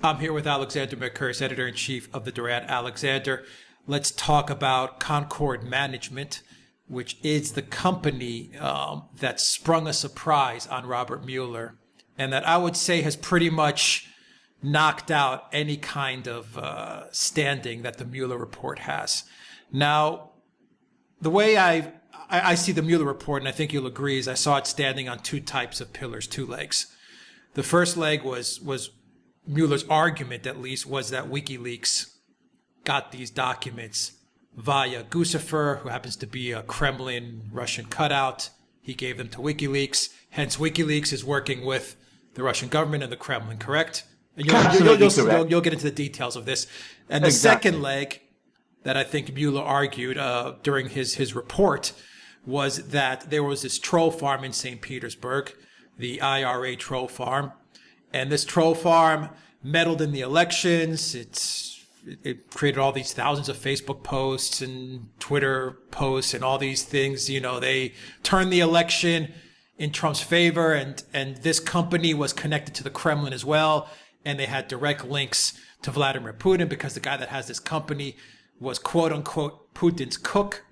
I'm here with Alexander Mercouris, editor-in-chief of the Duran. Alexander, let's talk about Concord Management, which is the company that sprung a surprise on Robert Mueller, and that I would say has pretty much knocked out any kind of standing that the Mueller report has. Now, the way I see the Mueller report, and I think you'll agree, is I saw it standing on two types of pillars, two legs. The first leg was Mueller's argument, at least, was that WikiLeaks got these documents via Guccifer, who happens to be a Kremlin Russian cutout. He gave them to WikiLeaks. Hence, WikiLeaks is working with the Russian government and the Kremlin, correct? And you'll get into the details of this. And the second leg that I think Mueller argued during his report was that there was this troll farm in St. Petersburg, the IRA troll farm. And this troll farm meddled in the elections. It created all these thousands of Facebook posts and Twitter posts and all these things. You know, they turned the election in Trump's favor, and this company was connected to the Kremlin as well. And they had direct links to Vladimir Putin because the guy that has this company was quote unquote Putin's cook.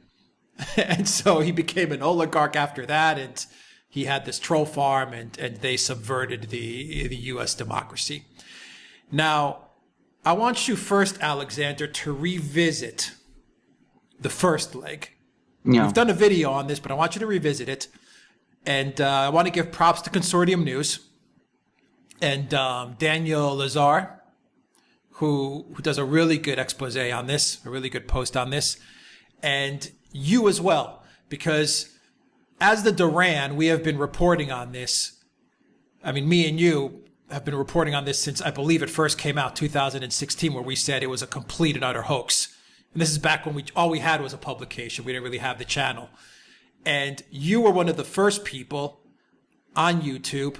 And so he became an oligarch after that. And he had this troll farm, and they subverted the U.S. democracy. Now, I want you first, Alexander, to revisit the first leg. Yeah. We've done a video on this, but I want you to revisit it. And I want to give props to Consortium News and Daniel Lazar, who does a really good expose on this, a really good post on this, and you as well, because as the Duran, we have been reporting on this. I mean, me and you have been reporting on this since I believe it first came out, 2016, where we said it was a complete and utter hoax. And this is back when all we had was a publication. We didn't really have the channel. And you were one of the first people on YouTube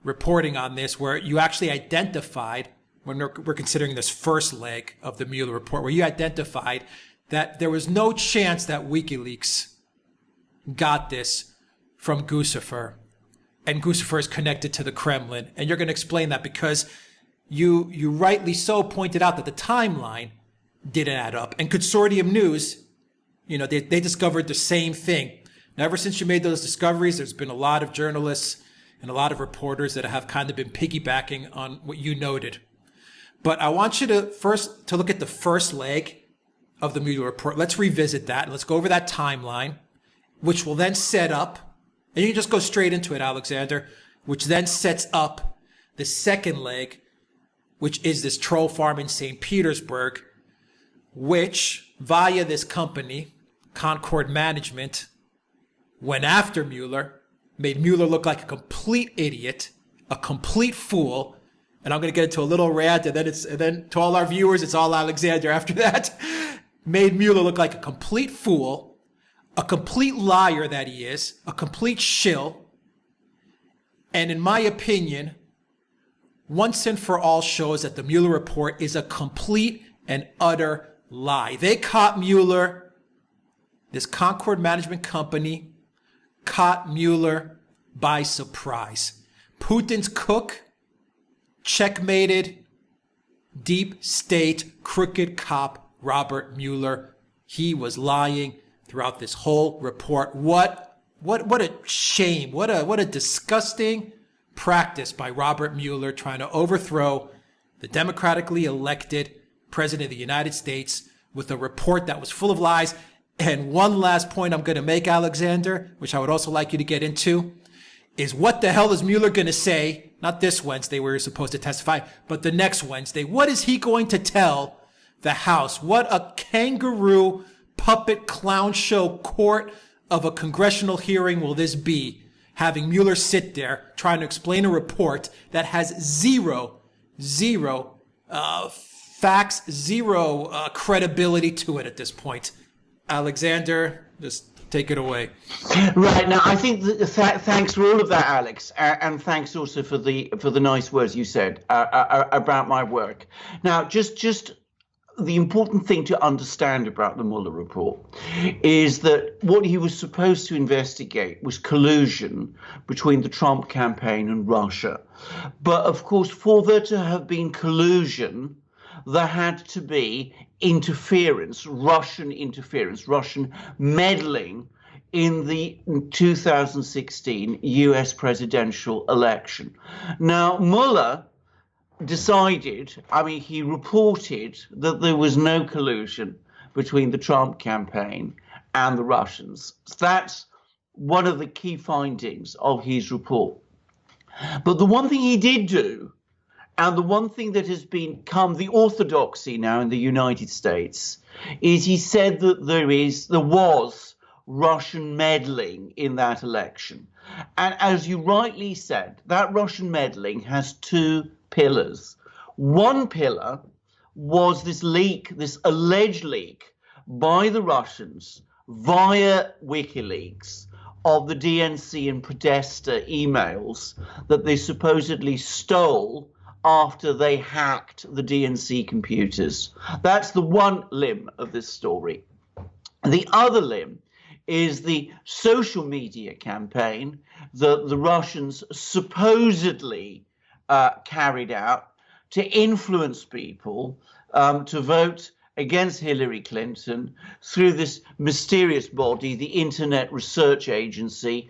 reporting on this, where you actually identified, when we're considering this first leg of the Mueller report, where you identified that there was no chance that WikiLeaks got this from Guccifer, and Guccifer is connected to the Kremlin. And you're going to explain that because you rightly so pointed out that the timeline didn't add up. And Consortium News, you know, they discovered the same thing. Now, ever since you made those discoveries, there's been a lot of journalists and a lot of reporters that have kind of been piggybacking on what you noted. But I want you to first look at the first leg of the Mueller report. Let's revisit that, and let's go over that timeline, which will then set up, and you can just go straight into it, Alexander, which then sets up the second leg, which is this troll farm in St. Petersburg, which, via this company, Concord Management, went after Mueller, made Mueller look like a complete idiot, a complete fool. And I'm going to get into a little rant, and then to all our viewers, it's all Alexander after that. Made Mueller look like a complete fool, a complete liar that he is, a complete shill. And in my opinion, once and for all shows that the Mueller report is a complete and utter lie. They caught Mueller, this Concord Management company caught Mueller by surprise. Putin's cook checkmated deep state crooked cop Robert Mueller. He was lying throughout this whole report. What a shame. What a disgusting practice by Robert Mueller, trying to overthrow the democratically elected president of the United States with a report that was full of lies. And one last point I'm going to make, Alexander, which I would also like you to get into, is what the hell is Mueller going to say? Not this Wednesday where he's supposed to testify, but the next Wednesday. What is he going to tell the House? What a kangaroo puppet clown show court of a congressional hearing will this be? Having Mueller sit there trying to explain a report that has zero facts, zero credibility to it at this point. Alexander, just take it away. Right, now I think thanks for all of that, Alex, and thanks also for the nice words you said about my work. Now, just the important thing to understand about the Mueller report is that what he was supposed to investigate was collusion between the Trump campaign and Russia. But of course, for there to have been collusion, there had to be interference, Russian meddling in the 2016 US presidential election. Now, Mueller decided, he reported that there was no collusion between the Trump campaign and the Russians. That's one of the key findings of his report. But the one thing he did do, and the one thing that has become the orthodoxy now in the United States, is he said that there was Russian meddling in that election. And as you rightly said, that Russian meddling has two pillars. One pillar was this leak, this alleged leak by the Russians via WikiLeaks of the DNC and Podesta emails that they supposedly stole after they hacked the DNC computers. That's the one limb of this story. The other limb is the social media campaign that the Russians supposedly carried out to influence people to vote against Hillary Clinton through this mysterious body, the Internet Research Agency,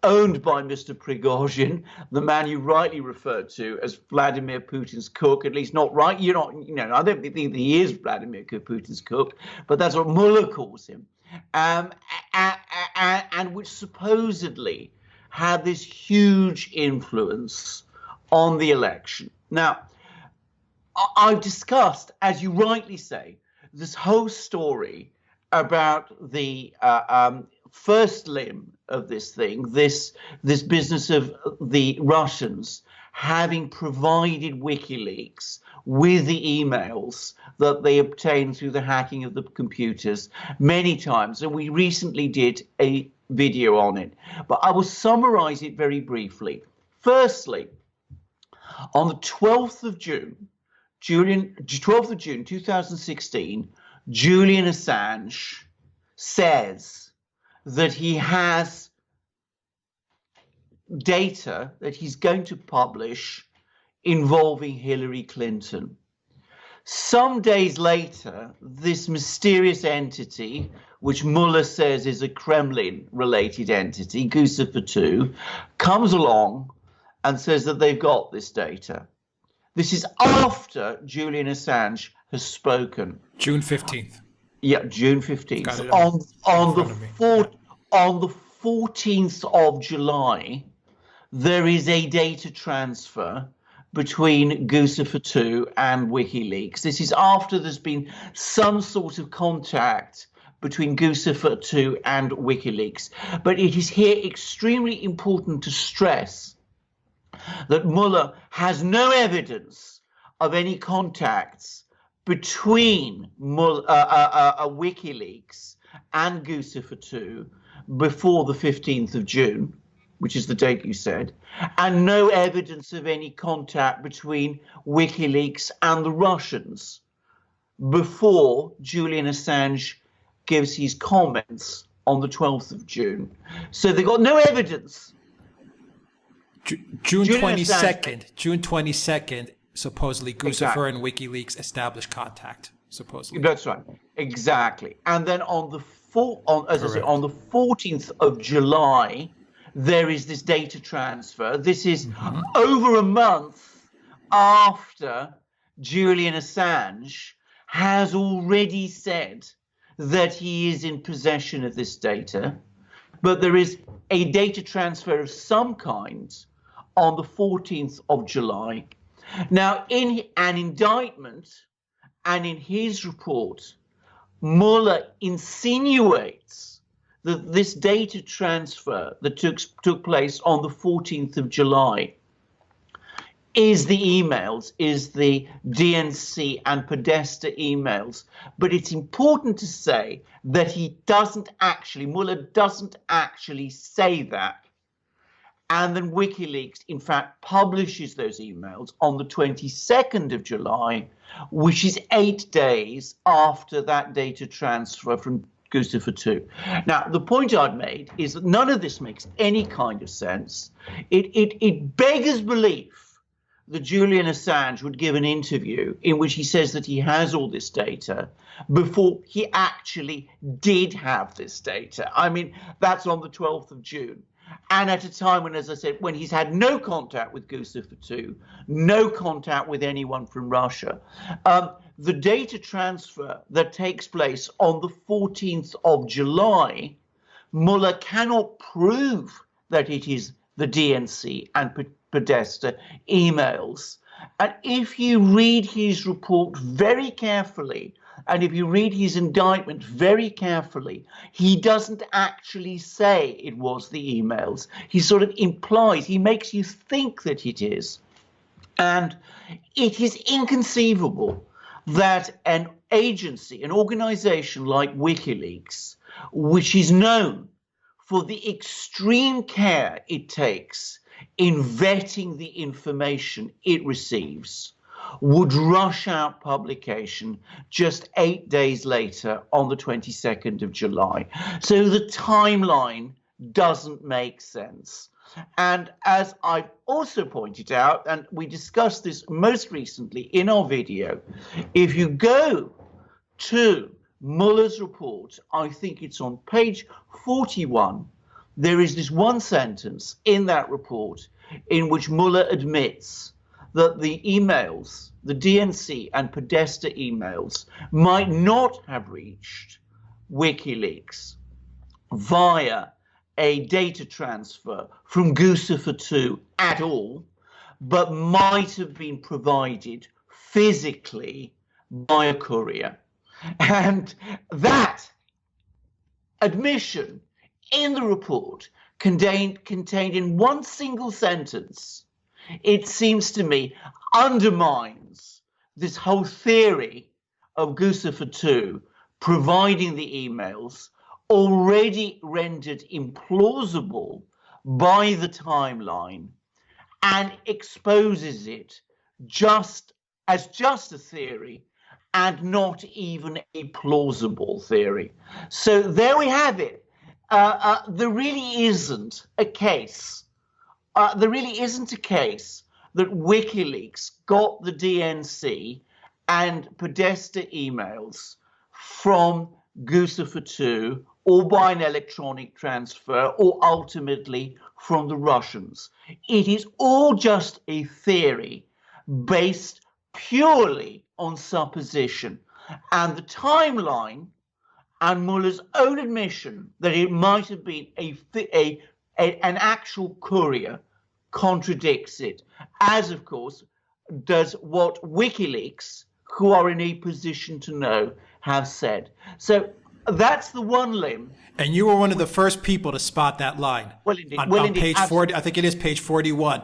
owned by Mr. Prigozhin, the man you rightly referred to as Vladimir Putin's cook, at least not right. I don't think that he is Vladimir Putin's cook, but that's what Mueller calls him. And which supposedly had this huge influence on the election. Now, I've discussed, as you rightly say, this whole story about the first limb of this thing, this business of the Russians having provided WikiLeaks with the emails that they obtained through the hacking of the computers many times. And we recently did a video on it. But I will summarize it very briefly. Firstly, on the 12th of June 2016, Julian Assange says that he has data that he's going to publish involving Hillary Clinton. Some days later, this mysterious entity, which Mueller says is a Kremlin-related entity, Guccifer, comes along and says that they've got this data. This is after Julian Assange has spoken. June 15th. Yeah, June 15th. Got it On the 14th of July, there is a data transfer between Guccifer and WikiLeaks. This is after there's been some sort of contact between Guccifer and WikiLeaks. But it is here extremely important to stress that Mueller has no evidence of any contacts between WikiLeaks and Guccifer before the 15th of June, which is the date you said, and no evidence of any contact between WikiLeaks and the Russians before Julian Assange gives his comments on the 12th of June. So they got no evidence. June 22nd, supposedly Guccifer and WikiLeaks established contact, supposedly. That's right, exactly. And then on the 14th of July, there is this data transfer. This is over a month after Julian Assange has already said that he is in possession of this data, but there is a data transfer of some kind on the 14th of July. Now, in an indictment and in his report, Mueller insinuates that this data transfer that took place on the 14th of July is the emails, is the DNC and Podesta emails. But it's important to say that Mueller doesn't actually say that. And then WikiLeaks, in fact, publishes those emails on the 22nd of July, which is 8 days after that data transfer from Christoforou. Now, the point I've made is that none of this makes any kind of sense. It beggars belief that Julian Assange would give an interview in which he says that he has all this data before he actually did have this data. I mean, that's on the 12th of June. And at a time when, as I said, when he's had no contact with Christoforou, no contact with anyone from Russia. The data transfer that takes place on the 14th of July, Mueller cannot prove that it is the DNC and Podesta emails. And if you read his report very carefully, and if you read his indictment very carefully, he doesn't actually say it was the emails. He sort of implies, he makes you think that it is. And it is inconceivable that an agency, an organization like WikiLeaks, which is known for the extreme care it takes in vetting the information it receives, would rush out publication just 8 days later on the 22nd of July. So the timeline doesn't make sense. And as I've also pointed out, and we discussed this most recently in our video, if you go to Mueller's report, I think it's on page 41, there is this one sentence in that report in which Mueller admits that the emails, the DNC and Podesta emails, might not have reached WikiLeaks via a data transfer from Christoforou at all, but might have been provided physically by a courier. And that admission in the report contained in one single sentence, it seems to me, undermines this whole theory of Christoforou providing the emails, already rendered implausible by the timeline, and exposes it just as a theory and not even a plausible theory. So there we have it. There really isn't a case. There really isn't a case that WikiLeaks got the DNC and Podesta emails from Christoforou or by an electronic transfer or ultimately from the Russians. It is all just a theory based purely on supposition. And the timeline and Mueller's own admission that it might have been an actual courier contradicts it, as of course does what WikiLeaks, who are in a position to know, have said. So that's the one limb. And you were one of the first people to spot that line. Well, indeed. On page 40, I think it is page 41.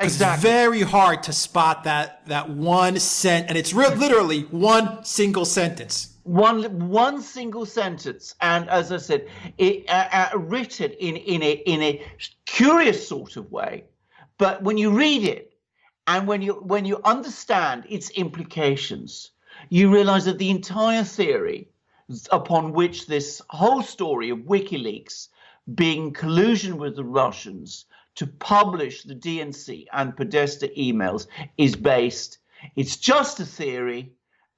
Exactly. It's very hard to spot that one and it's literally one single sentence. One single sentence, and as I said, written in a curious sort of way. But when you read it, and when you understand its implications, you realize that the entire theory upon which this whole story of WikiLeaks being collusion with the Russians to publish the DNC and Podesta emails is based. It's just a theory,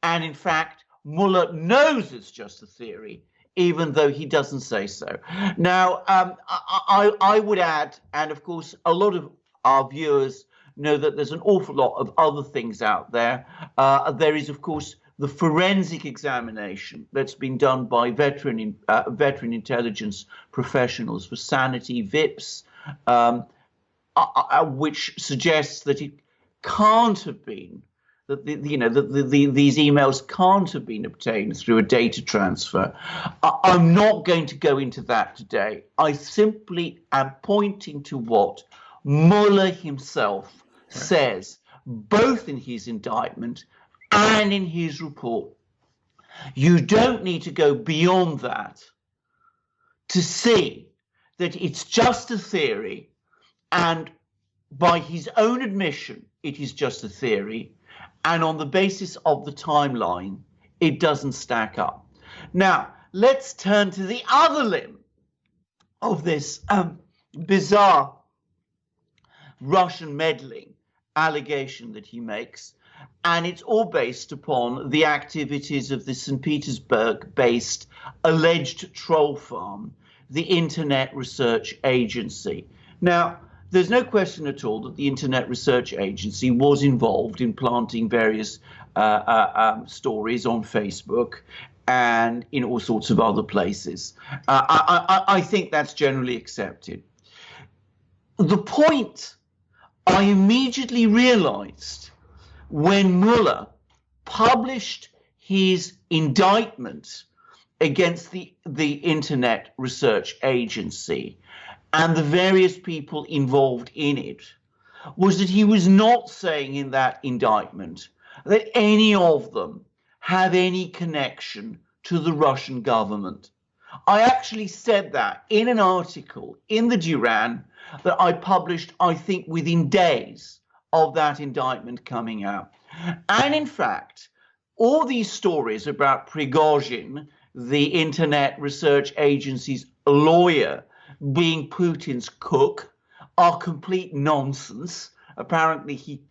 and in fact, Mueller knows it's just a theory, even though he doesn't say so. Now, I would add, and of course, a lot of our viewers know that there's an awful lot of other things out there. There is, of course, the forensic examination that's been done by veteran intelligence professionals for sanity, VIPs, which suggests that it can't have been, that these emails can't have been obtained through a data transfer. I'm not going to go into that today. I simply am pointing to what Mueller himself says, both in his indictment and in his report. You don't need to go beyond that to see that it's just a theory And by his own admission, it is just a theory. And on the basis of the timeline, it doesn't stack up. Now, let's turn to the other limb of this bizarre Russian meddling allegation that he makes. And it's all based upon the activities of the St. Petersburg-based alleged troll farm, the Internet Research Agency. Now, there's no question at all that the Internet Research Agency was involved in planting various stories on Facebook and in all sorts of other places. I think that's generally accepted. The point I immediately realized when Mueller published his indictment against the Internet Research Agency and the various people involved in it was that he was not saying in that indictment that any of them have any connection to the Russian government. I actually said that in an article in the Duran that I published, I think, within days of that indictment coming out. And in fact, all these stories about Prigozhin, the Internet Research Agency's lawyer, being Putin's cook, are complete nonsense. Apparently, he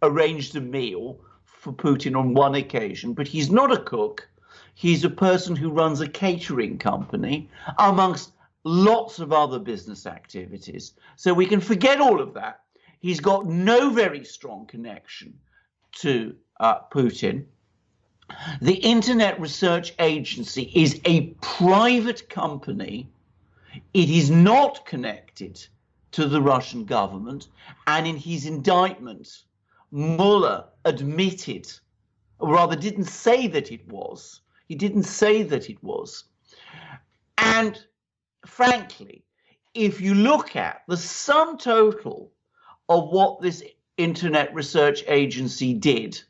arranged a meal for Putin on one occasion, but he's not a cook. He's a person who runs a catering company, amongst lots of other business activities. So we can forget all of that. He's got no very strong connection to Putin. The Internet Research Agency is a private company. It is not connected to the Russian government. And in his indictment, Mueller admitted, or rather didn't say that it was. He didn't say that it was. And frankly, if you look at the sum total of what this Internet Research Agency did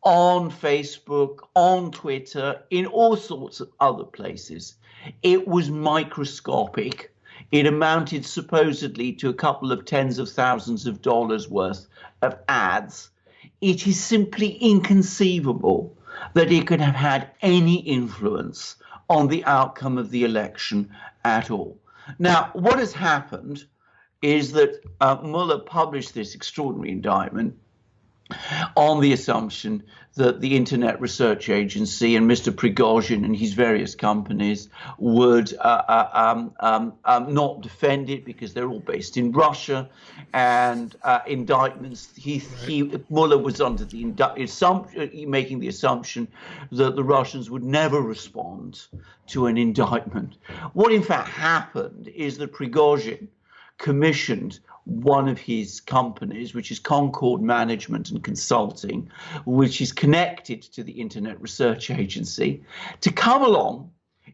on Facebook, on Twitter, in all sorts of other places, it was microscopic. It amounted supposedly to a couple of tens of thousands of dollars worth of ads. It is simply inconceivable that it could have had any influence on the outcome of the election at all. Now, what has happened is that Mueller published this extraordinary indictment on the assumption that the Internet Research Agency and Mr. Prigozhin and his various companies would not defend it because they're all based in Russia, and indictments. Mueller was under the making the assumption that the Russians would never respond to an indictment. What in fact happened is that Prigozhin commissioned one of his companies, which is Concord Management and Consulting, which is connected to the Internet Research Agency, to come along,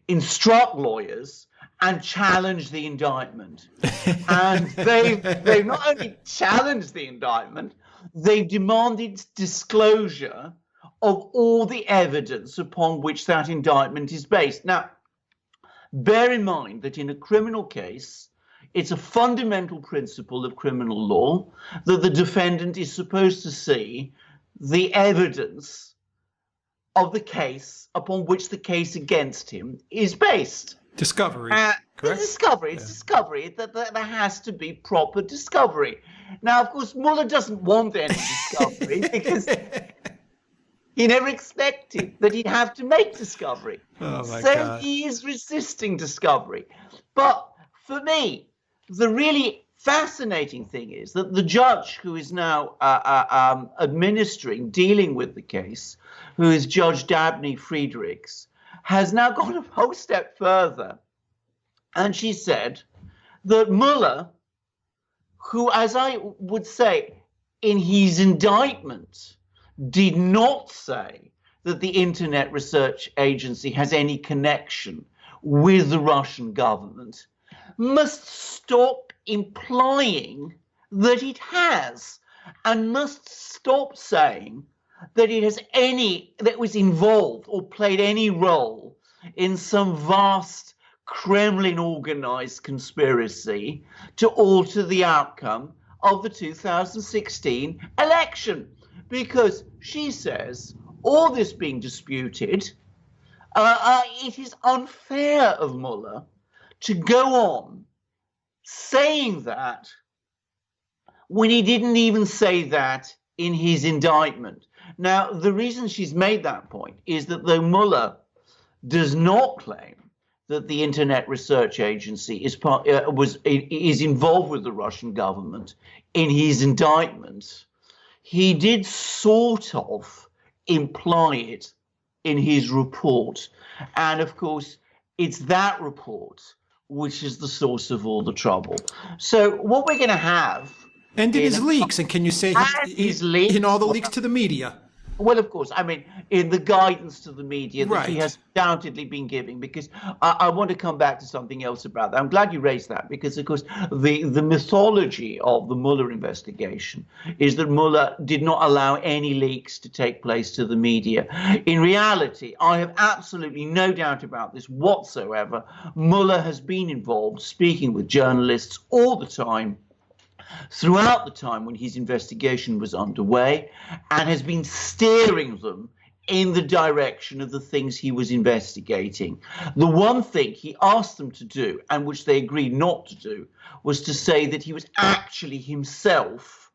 instruct lawyers, and challenge the indictment. And they've not only challenged the indictment, they've demanded disclosure of all the evidence upon which that indictment is based. Now, bear in mind that in a criminal case, it's a fundamental principle of criminal law that the defendant is supposed to see the evidence of the case upon which the case against him is based. Discovery, correct? It's discovery. That there has to be proper discovery. Now, of course, Mueller doesn't want any discovery because he never expected that he'd have to make discovery. Oh my so God. He is resisting discovery. But for me, the really fascinating thing is that the judge who is now dealing with the case, who is Judge Dabney Friedrich, has now gone a whole step further. And she said that Mueller, who, as I would say, in his indictment, did not say that the Internet Research Agency has any connection with the Russian government, must stop implying that it has, and must stop saying that it has that was involved or played any role in some vast Kremlin organized conspiracy to alter the outcome of the 2016 election. Because she says, all this being disputed, it is unfair of Mueller to go on saying that when he didn't even say that in his indictment. Now, the reason she's made that point is that though Mueller does not claim that the Internet Research Agency is involved with the Russian government in his indictment, he did sort of imply it in his report. And of course, it's that report which is the source of all the trouble. So what we're going to have... And in his leaks, and can you say in all the leaks to the media? Well, of course, I mean, in the guidance to the media that he Right. has undoubtedly been giving, because I want to come back to something else about that. I'm glad you raised that, because, of course, the mythology of the Mueller investigation is that Mueller did not allow any leaks to take place to the media. In reality, I have absolutely no doubt about this whatsoever. Mueller has been involved, speaking with journalists all the time, throughout the time when his investigation was underway, and has been steering them in the direction of the things he was investigating. The one thing he asked them to do, and which they agreed not to do, was to say that he was actually himself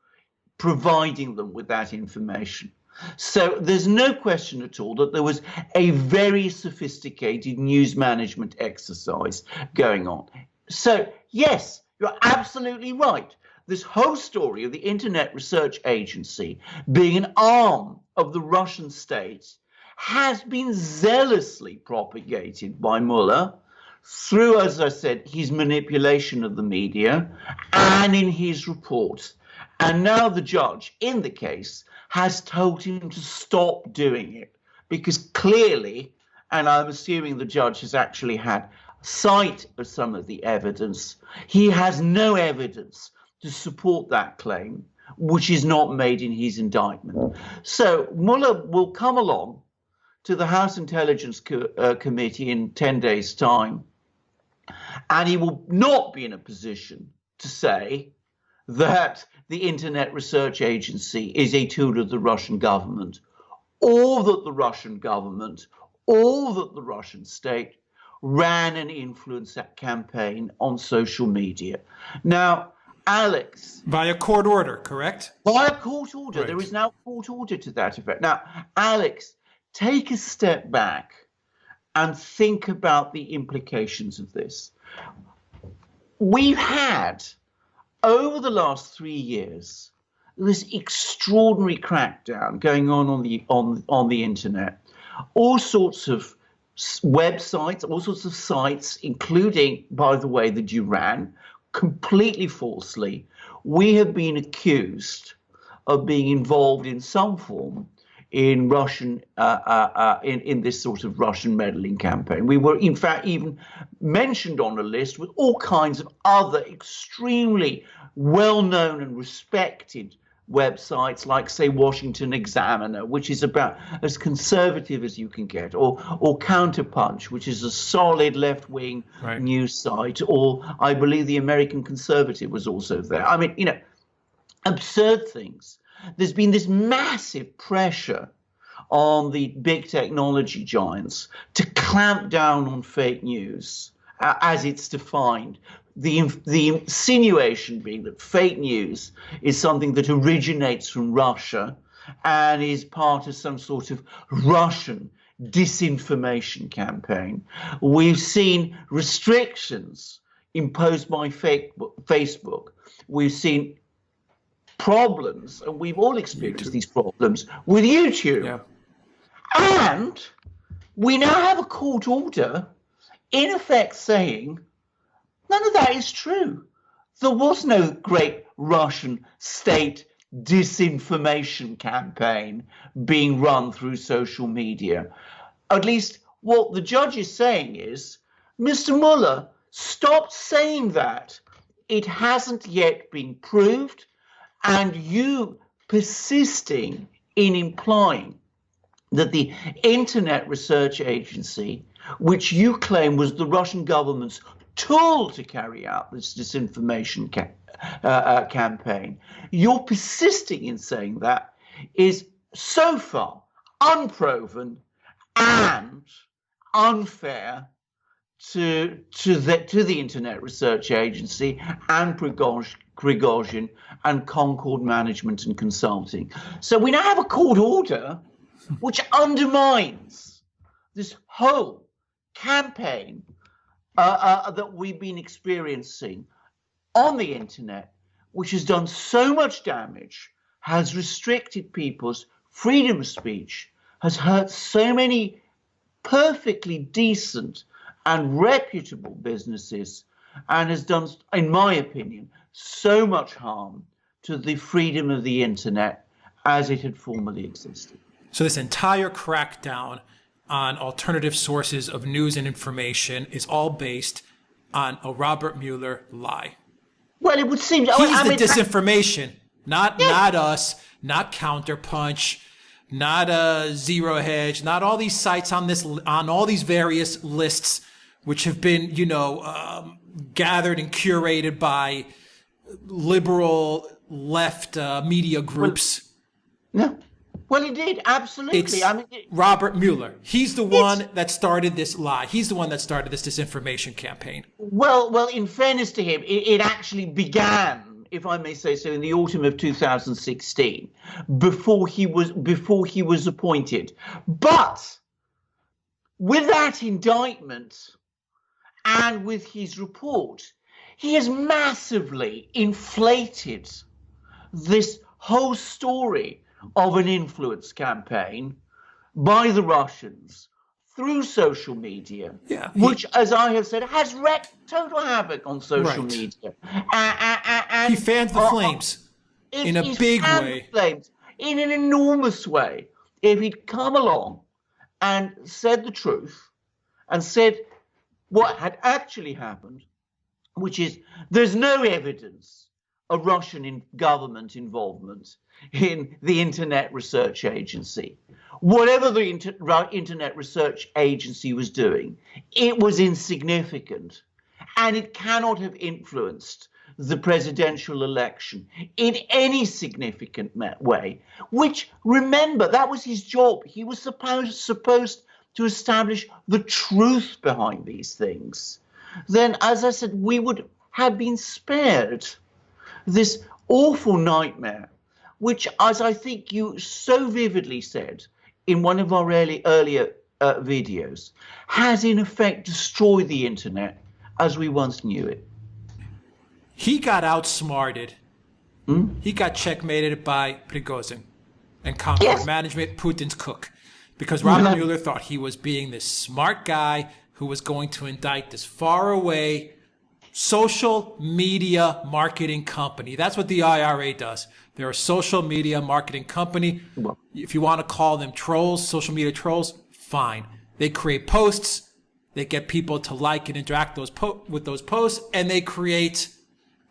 providing them with that information. So there's no question at all that there was a very sophisticated news management exercise going on. So, yes, you're absolutely right. This whole story of the Internet Research Agency being an arm of the Russian state has been zealously propagated by Mueller through, as I said, his manipulation of the media and in his report. And now the judge in the case has told him to stop doing it, because clearly, and I'm assuming the judge has actually had sight of some of the evidence, he has no evidence to support that claim, which is not made in his indictment. So Mueller will come along to the House Intelligence Committee in 10 days' time, and he will not be in a position to say that the Internet Research Agency is a tool of the Russian government, or that the Russian government, or that the Russian state ran an influence campaign on social media. Now, Alex. Via court order, correct? By a court order. Right. There is now a court order to that effect. Now, Alex, take a step back and think about the implications of this. We've had, over the last 3 years, this extraordinary crackdown going on the internet. All sorts of websites, all sorts of sites, including, by the way, the Duran, completely falsely, we have been accused of being involved in some form in Russian, in this sort of Russian meddling campaign. We were, in fact, even mentioned on a list with all kinds of other extremely well-known and respected websites, like, say, Washington Examiner, which is about as conservative as you can get, or Counterpunch, which is a solid left-wing news site, or I believe the American Conservative was also there. I mean, you know, absurd things. There's been this massive pressure on the big technology giants to clamp down on fake news as it's defined. The insinuation being that fake news is something that originates from Russia and is part of some sort of Russian disinformation campaign. We've seen restrictions imposed by Facebook. We've seen problems, and we've all experienced these problems with YouTube. Yeah. And we now have a court order in effect saying none of that is true. There was no great Russian state disinformation campaign being run through social media. At least what the judge is saying is, Mr. Mueller, stop saying that. It hasn't yet been proved, and you persisting in implying that the Internet Research Agency which you claim was the Russian government's tool to carry out this disinformation campaign, you're persisting in saying that is so far unproven and unfair to the Internet Research Agency and Prigozhin and Concord Management and Consulting. So we now have a court order which undermines this whole campaign that we've been experiencing on the internet, which has done so much damage, has restricted people's freedom of speech, has hurt so many perfectly decent and reputable businesses, and has done, in my opinion, so much harm to the freedom of the internet as it had formerly existed. So this entire crackdown on alternative sources of news and information is all based on a Robert Mueller lie. Well, it would seem he's the disinformation, not us, not Counterpunch, not Zero Hedge, not all these sites on all these various lists, which have been, gathered and curated by liberal left media groups. No. Well, he did, absolutely. It's Robert Mueller. He's the one that started this lie. He's the one that started this disinformation campaign. Well, in fairness to him, it actually began, if I may say so, in the autumn of 2016, before he was appointed. But with that indictment and with his report, he has massively inflated this whole story of an influence campaign by the Russians through social media, which, as I have said, has wreaked total havoc on social media. He fans the flames in a big way. Flames in an enormous way. If he'd come along and said the truth and said what had actually happened, which is there's no evidence of Russian government involvement in the Internet Research Agency. Whatever the Internet Research Agency was doing, it was insignificant, and it cannot have influenced the presidential election in any significant way, which, remember, that was his job. He was supposed to establish the truth behind these things. Then, as I said, we would have been spared this awful nightmare, which, as I think you so vividly said in one of our earlier videos, has in effect destroyed the internet as we once knew it. He got outsmarted. He got checkmated by Prigozhin and Concord Management, Putin's cook, because Robert Mueller thought he was being this smart guy who was going to indict this faraway social media marketing company. That's what the IRA does. They're a social media marketing company. If you want to call them trolls, social media trolls, fine. They create posts. They get people to like and interact with those posts, and they create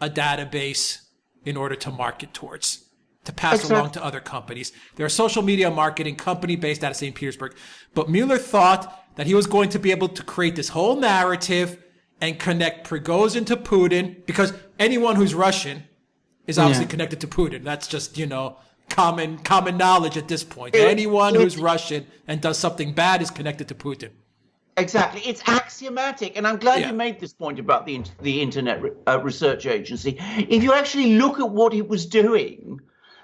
a database in order to market towards, to pass along to other companies. They're a social media marketing company based out of St. Petersburg. But Mueller thought that he was going to be able to create this whole narrative and connect Prigozhin to Putin, because anyone who's Russian is obviously connected to Putin. That's just, common knowledge at this point. Anyone who's Russian and does something bad is connected to Putin. Exactly. It's axiomatic. And I'm glad you made this point about the Internet Research Agency. If you actually look at what it was doing,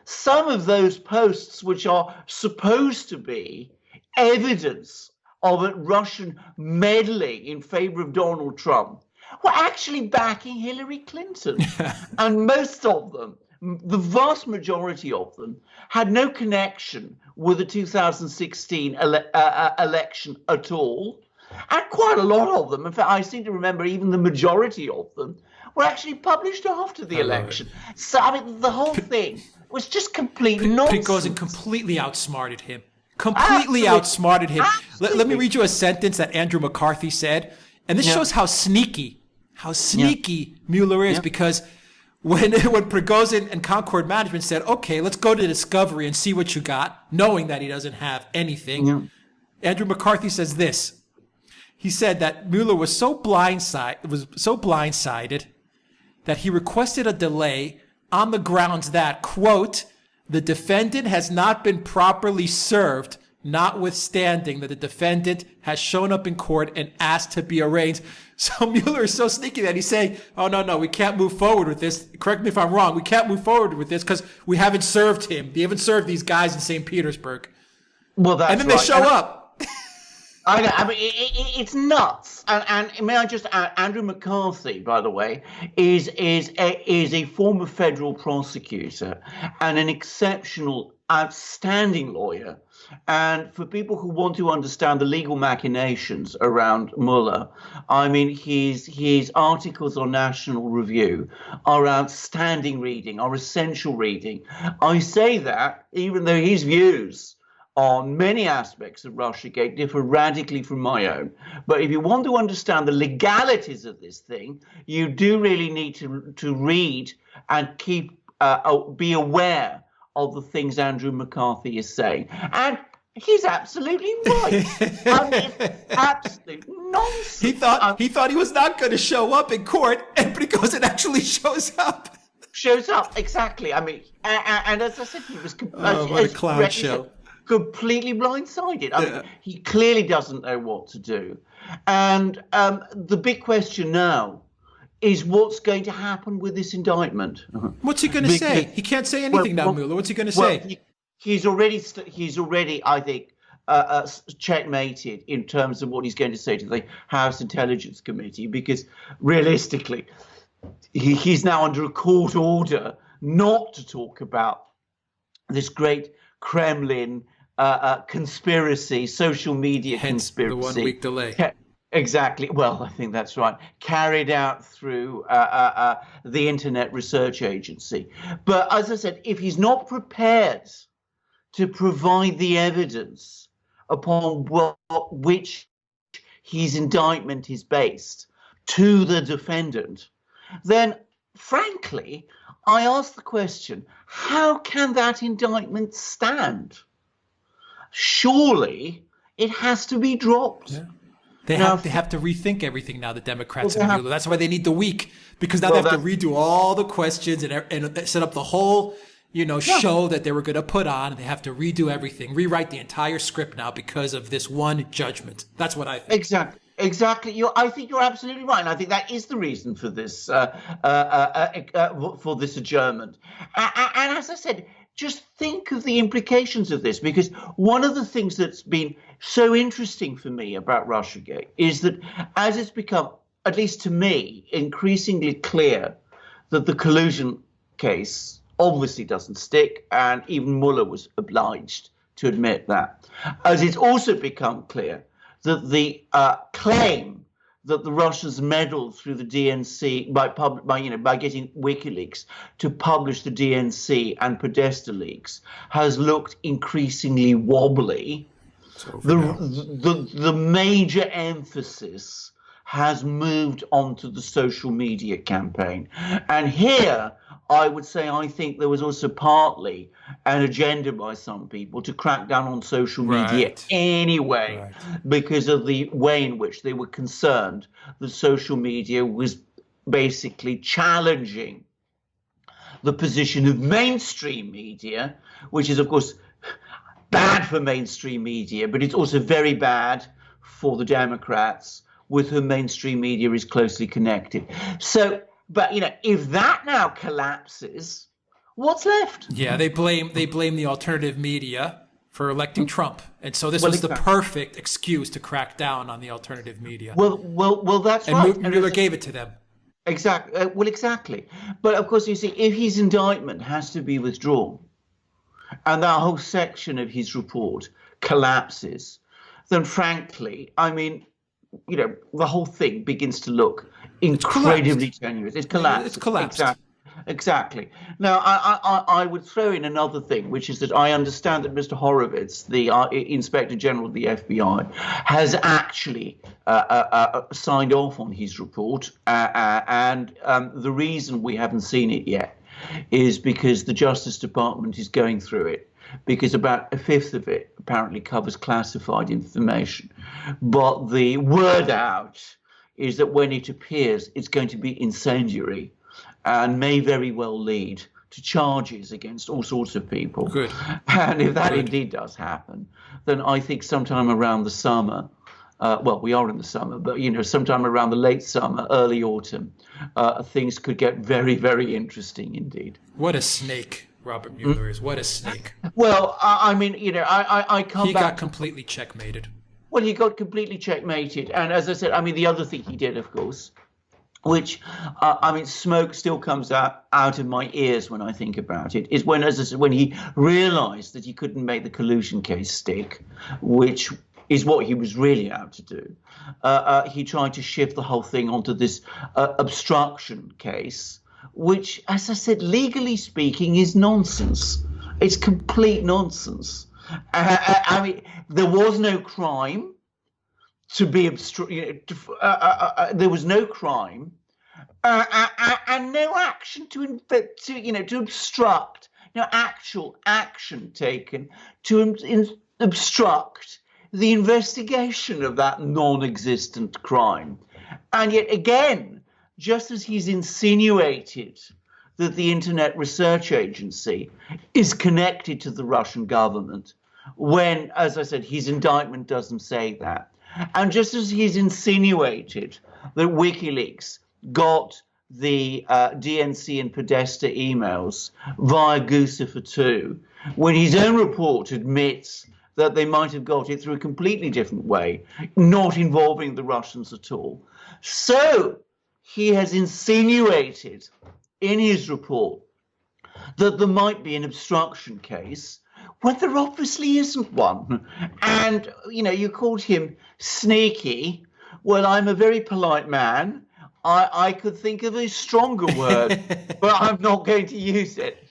some of those posts, which are supposed to be evidence of a Russian meddling in favor of Donald Trump, were actually backing Hillary Clinton. And most of them, the vast majority of them, had no connection with the 2016 election at all. And quite a lot of them, in fact, I seem to remember even the majority of them, were actually published after the election. So, the whole thing was just complete nonsense. Prigozhin completely outsmarted him. Outsmarted him. Let me read you a sentence that Andrew McCarthy said. And this shows how sneaky Mueller is, because when Prigozhin and Concord Management said, okay, let's go to Discovery and see what you got, knowing that he doesn't have anything, Andrew McCarthy says this. he said that Mueller was so blindsided that he requested a delay on the grounds that, quote, the defendant has not been properly served, notwithstanding that the defendant has shown up in court and asked to be arraigned. So Mueller is so sneaky that he's saying, oh, no, we can't move forward with this. Correct me if I'm wrong. We can't move forward with this because we haven't served him. We haven't served these guys in St. Petersburg. Well, that's and then right. They show up. I know. I mean, it's nuts. And may I just add, Andrew McCarthy, by the way, is a former federal prosecutor and an exceptional, outstanding lawyer. And for people who want to understand the legal machinations around Mueller, I mean, his articles on National Review are outstanding reading, are essential reading. I say that even though his views on many aspects of Russiagate differ radically from my own. But if you want to understand the legalities of this thing, you do really need to read and be aware of the things Andrew McCarthy is saying. And he's absolutely right. I mean, it's absolute nonsense. He thought he was not going to show up in court, but he goes and actually shows up. Shows up, exactly. I mean, and as I said, he was what a clown show. Completely blindsided. I mean, he clearly doesn't know what to do. And the big question now is what's going to happen with this indictment. What's he going to say? He can't say anything now, Mueller. What's he going to say? He's already, I think, checkmated in terms of what he's going to say to the House Intelligence Committee, because realistically, he's now under a court order not to talk about this great Kremlin conspiracy, social media Hence conspiracy. The 1 week delay. Exactly. Well, I think that's right. Carried out through the Internet Research Agency. But as I said, if he's not prepared to provide the evidence upon which his indictment is based to the defendant, then frankly, I ask the question, how can that indictment stand? Surely it has to be dropped. Yeah. They have to rethink everything now, the Democrats and Mueller. That's why they need the week, because now they have to redo all the questions and set up the whole, show that they were going to put on. They have to redo everything, rewrite the entire script now because of this one judgment. That's what I think. Exactly. I think you're absolutely right. And I think that is the reason for this adjournment. And as I said, just think of the implications of this, because one of the things that's been so interesting for me about Russiagate is that as it's become, at least to me, increasingly clear that the collusion case obviously doesn't stick, and even Mueller was obliged to admit that, as it's also become clear that the claim that the Russians meddled through the DNC by getting WikiLeaks to publish the DNC and Podesta leaks has looked increasingly wobbly. The major emphasis has moved onto the social media campaign, and here I would say I think there was also partly an agenda by some people to crack down on social media anyway, because of the way in which they were concerned that social media was basically challenging the position of mainstream media, which is, of course, bad for mainstream media, but it's also very bad for the Democrats, with whom mainstream media is closely connected. So, but if that now collapses, what's left? Yeah, they blame the alternative media for electing Trump, and so this was the perfect excuse to crack down on the alternative media. Well, that's right. And Mueller gave it to them. Exactly. Exactly. But of course, you see, if his indictment has to be withdrawn, and that whole section of his report collapses, then frankly, I mean, the whole thing begins to look incredibly tenuous. It's collapsed. Exactly. Now, I would throw in another thing, which is that I understand that Mr. Horowitz, the Inspector General of the FBI, has actually signed off on his report. And the reason we haven't seen it yet is because the Justice Department is going through it, because about a fifth of it apparently covers classified information. but the word out is that when it appears, it's going to be incendiary and may very well lead to charges against all sorts of people. Good. And if that Good. indeed does happen, then I think sometime around the summer, well, we are in the summer, but, sometime around the late summer, early autumn, things could get very, very interesting indeed. What a snake Robert Mueller is. What a snake. Well, I mean, I come He back. got completely checkmated. Well, he got completely checkmated. And as I said, I mean, the other thing he did, of course, which, smoke still comes out of my ears when I think about it, is when, as I said, when he realized that he couldn't make the collusion case stick, which is what he was really out to do. He tried to shift the whole thing onto this obstruction case, which, as I said, legally speaking, is nonsense. It's complete nonsense. I mean, there was no crime to be there was no crime and no action to obstruct, no actual action taken to obstruct the investigation of that non-existent crime. And yet again, just as he's insinuated that the Internet Research Agency is connected to the Russian government, when, as I said, his indictment doesn't say that. And just as he's insinuated that WikiLeaks got the DNC and Podesta emails via Guccifer, when his own report admits that they might have got it through a completely different way, not involving the Russians at all. So he has insinuated in his report that there might be an obstruction case when there obviously isn't one. And, you called him sneaky. Well, I'm a very polite man. I could think of a stronger word, but I'm not going to use it.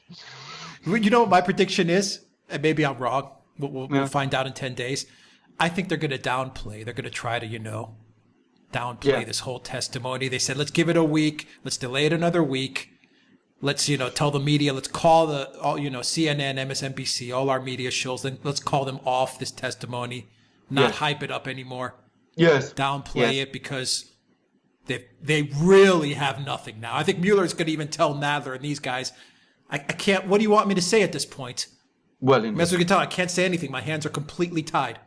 You know what my prediction is? And maybe I'm wrong. We'll find out in 10 days. I think they're going to downplay. They're going to try to, downplay this whole testimony. They said, let's give it a week. Let's delay it another week. Let's, tell the media, let's call CNN, MSNBC, all our media shows, then let's call them off this testimony, not hype it up anymore. Yes. Downplay it because they really have nothing now. I think Mueller's going to even tell Nadler and these guys, I can't, what do you want me to say at this point? Well, as you can tell, I can't say anything. My hands are completely tied.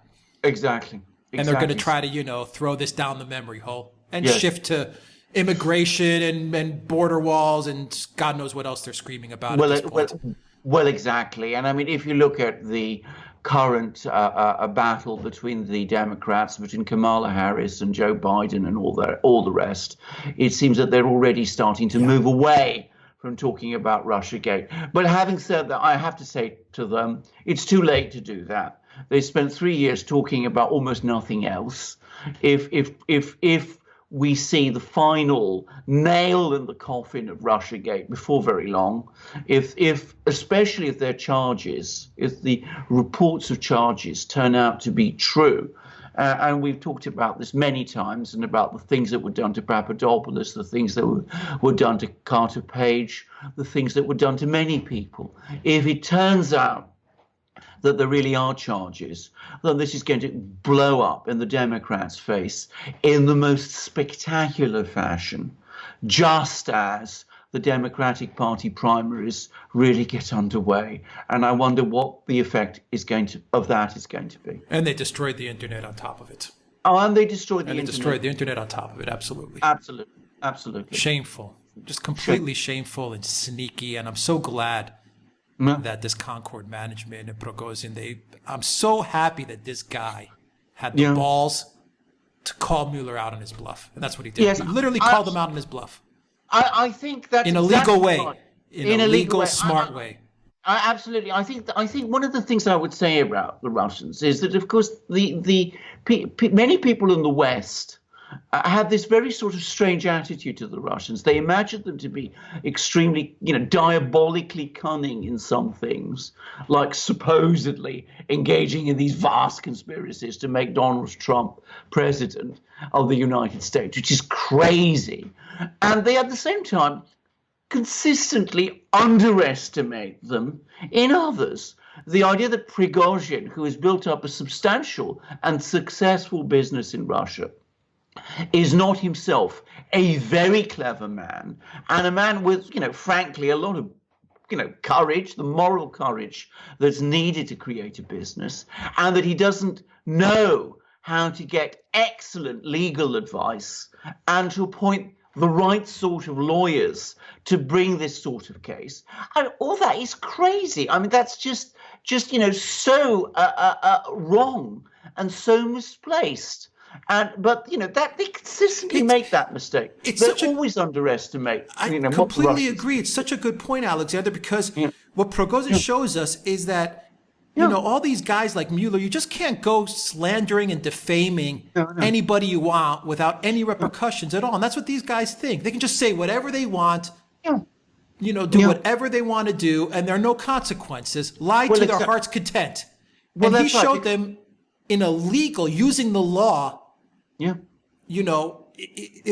Exactly. And they're going to try to, throw this down the memory hole and shift to immigration and border walls and God knows what else they're screaming about at this point. Well, exactly. And I mean, if you look at the current battle between the Democrats, between Kamala Harris and Joe Biden and all the rest, it seems that they're already starting to move away from talking about Russiagate. But having said that, I have to say to them, it's too late to do that. They spent 3 years talking about almost nothing else. If we see the final nail in the coffin of Russiagate before very long, especially if their charges, if the reports of charges turn out to be true, and we've talked about this many times, and about the things that were done to Papadopoulos, the things that were done to Carter Page, the things that were done to many people. If it turns out that there really are charges, then this is going to blow up in the Democrats' face in the most spectacular fashion, just as the Democratic Party primaries really get underway. And I wonder what the effect of that is going to be. And they destroyed the internet on top of it. Oh, and they destroyed the internet. And they destroyed the internet on top of it, absolutely. Absolutely. Shameful. Just completely shameful and sneaky. And I'm so glad that this Concord management and Prigozhin, I'm so happy that this guy had the balls to call Mueller out on his bluff. And that's what he did. Yes, he literally called him out on his bluff. I think that's in a legal way. Right. In a legal, smart way. Absolutely. I think one of the things I would say about the Russians is that, of course, many people in the West have this very sort of strange attitude to the Russians. They imagine them to be extremely, diabolically cunning in some things, like supposedly engaging in these vast conspiracies to make Donald Trump president of the United States, which is crazy. And they, at the same time, consistently underestimate them in others. the idea that Prigozhin, who has built up a substantial and successful business in Russia, is not himself a very clever man, and a man with, frankly, a lot of, courage, the moral courage that's needed to create a business, and that he doesn't know how to get excellent legal advice and to appoint the right sort of lawyers to bring this sort of case. And all that is crazy. I mean, that's just so wrong and so misplaced. But that they consistently make that mistake. They always underestimate. I completely agree. It's such a good point, Alexander, because what Prigozhin shows us is that all these guys like Mueller, you just can't go slandering and defaming anybody you want without any repercussions at all. And that's what these guys think. They can just say whatever they want. Do whatever they want to do, and there are no consequences. Lie to their heart's content. And he showed them in a legal, using the law. The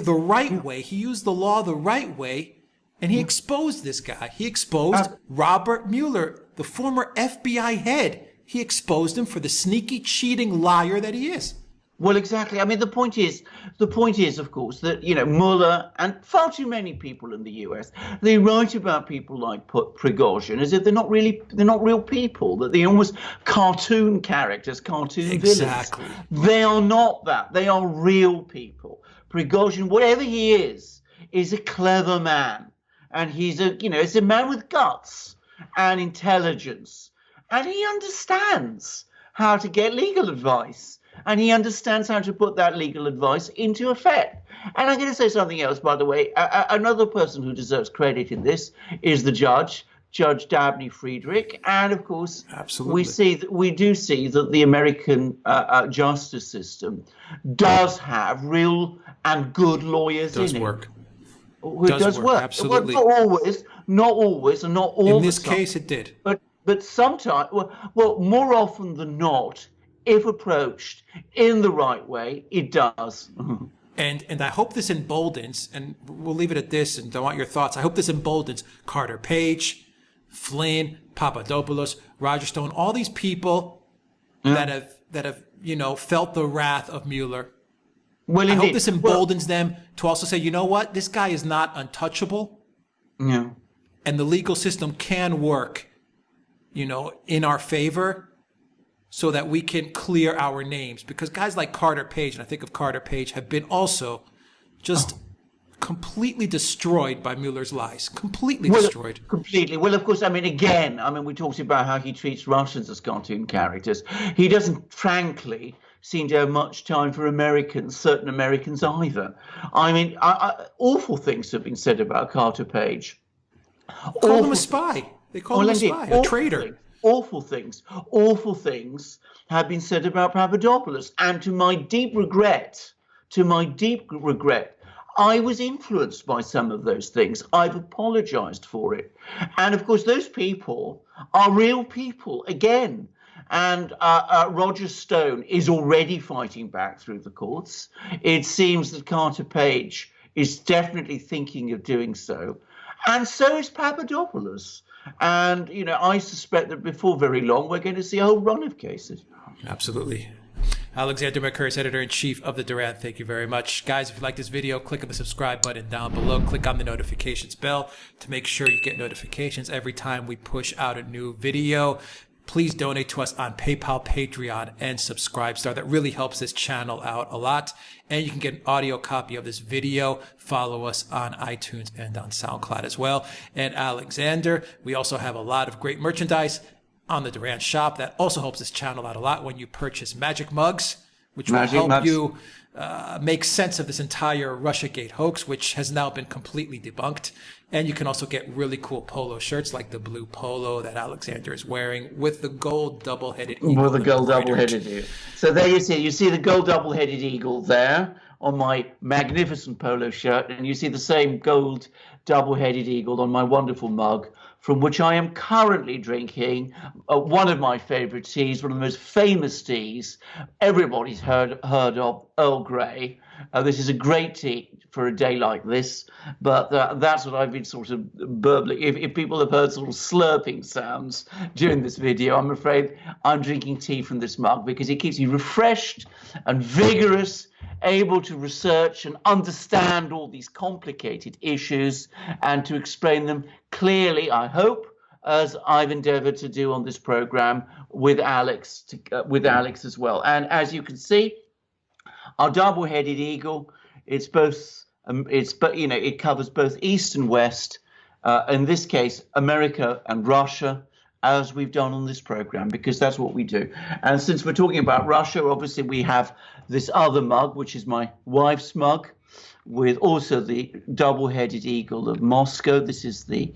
right way. He used the law the right way, and he exposed this guy. He exposed Robert Mueller, the former FBI head. He exposed him for the sneaky, cheating liar that he is. Well, exactly. I mean, the point is, of course, that, Mueller and far too many people in the US, they write about people like Prigozhin as if they're not real people, that they're almost cartoon characters, cartoon villains. They are not that. They are real people. Prigozhin, whatever he is a clever man. And he's a man with guts and intelligence. And he understands how to get legal advice. And he understands how to put that legal advice into effect. And I'm going to say something else, by the way. Another person who deserves credit in this is the Judge Dabney Friedrich. And of course, we do see that the American justice system does have real and good lawyers in it. It does work. Absolutely. Well, not always, and not all the time. In this case, it did. But sometimes, well, more often than not, if approached in the right way, it does. And I hope this emboldens, and we'll leave it at this, and I want your thoughts. I hope this emboldens Carter Page, Flynn, Papadopoulos, Roger Stone, all these people that have felt the wrath of Mueller. Well, I hope this emboldens them to also say, you know what, this guy is not untouchable. No. And the legal system can work, in our favor, so that we can clear our names. Because guys like Carter Page, and I think of Carter Page, have been also just completely destroyed by Mueller's lies. Completely destroyed. Completely. Well, of course, we talked about how he treats Russians as cartoon characters. He doesn't, frankly, seem to have much time for certain Americans either. Awful things have been said about Carter Page. Call him a spy. They call him a spy, a traitor. Awful things have been said about Papadopoulos. And to my deep regret, I was influenced by some of those things. I've apologized for it. And of course, those people are real people again. And Roger Stone is already fighting back through the courts. It seems that Carter Page is definitely thinking of doing so. And so is Papadopoulos. And, I suspect that before very long, we're going to see a whole run of cases. Absolutely. Alexander Mercouris, Editor-in-Chief of the Duran. Thank you very much. Guys, if you like this video, click on the subscribe button down below. Click on the notifications bell to make sure you get notifications every time we push out a new video. Please donate to us on PayPal, Patreon, and Subscribestar. That really helps this channel out a lot. And you can get an audio copy of this video. Follow us on iTunes and on Soundcloud as well. And Alexander, we also have a lot of great merchandise on the Duran shop. That also helps this channel out a lot when you purchase magic mugs, which will help you make sense of this entire Russiagate hoax, which has now been completely debunked. And you can also get really cool polo shirts like the blue polo that Alexander is wearing with the gold double-headed eagle. With the gold double-headed eagle. So there you see the gold double-headed eagle there on my magnificent polo shirt, and you see the same gold double-headed eagle on my wonderful mug, from which I am currently drinking one of my favorite teas, one of the most famous teas everybody's heard of, Earl Grey. This is a great tea for a day like this, but that's what I've been sort of burbling. If people have heard sort of slurping sounds during this video, I'm afraid I'm drinking tea from this mug because it keeps me refreshed and vigorous, able to research and understand all these complicated issues and to explain them clearly, I hope, as I've endeavored to do on this program with Alex, as well. And as you can see, our double-headed eagle, it covers both East and West, in this case, America and Russia, as we've done on this program, because that's what we do. And since we're talking about Russia, obviously we have this other mug, which is my wife's mug, with also the double-headed eagle of Moscow. This is the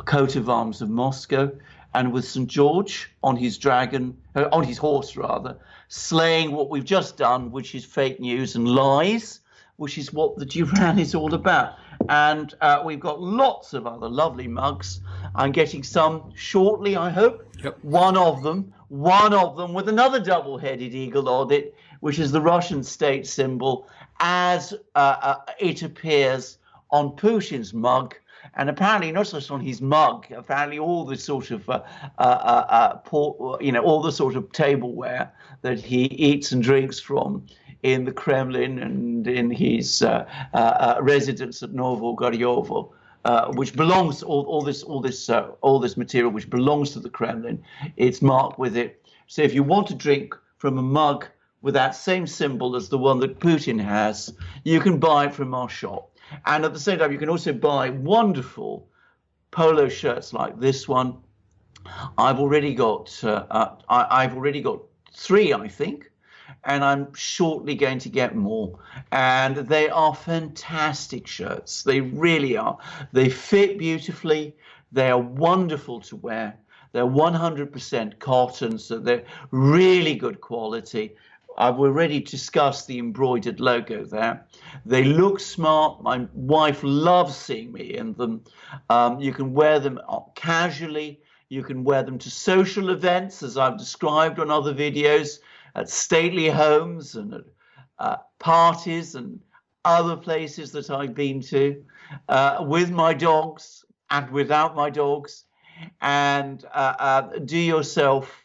coat of arms of Moscow, and with St. George on his on his horse rather, slaying what we've just done, which is fake news and lies, which is what the Duran is all about. And we've got lots of other lovely mugs. I'm getting some shortly, I hope. Yep. One of them with another double-headed eagle on it, which is the Russian state symbol as it appears on Putin's mug. And apparently not just on his mug, apparently all the sort of all the sort of tableware that he eats and drinks from in the Kremlin and in his residence at Novogoryovo, which belongs all this material which belongs to the Kremlin. It's marked with it. So if you want to drink from a mug with that same symbol as the one that Putin has, you can buy it from our shop. And at the same time, you can also buy wonderful polo shirts like this one. I've already got three, I think, and I'm shortly going to get more. And they are fantastic shirts. They really are. They fit beautifully. They are wonderful to wear. They're 100% cotton, so they're really good quality. I've already discussed the embroidered logo there. They look smart. My wife loves seeing me in them. You can wear them casually. You can wear them to social events, as I've described on other videos, at stately homes and at parties and other places that I've been to, with my dogs and without my dogs. And do yourself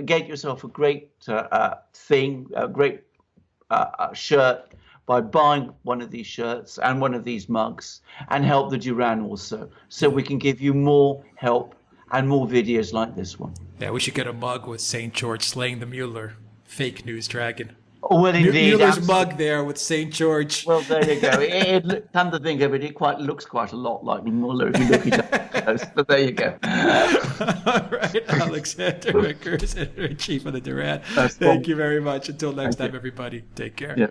get yourself a great thing, a great shirt by buying one of these shirts and one of these mugs, and help the Duran also, so we can give you more help and more videos like this one. Yeah, we should get a mug with St. George slaying the Mueller fake news dragon. Oh, well, indeed. Mueller's mug there with St. George. Well, there you go. Come to think of it, it looks quite a lot like Mueller if you look at it. But there you go. All right, Alexander Mercouris, editor-in-chief of the Duran. Thank you very much. Until next time, everybody, take care. Yeah.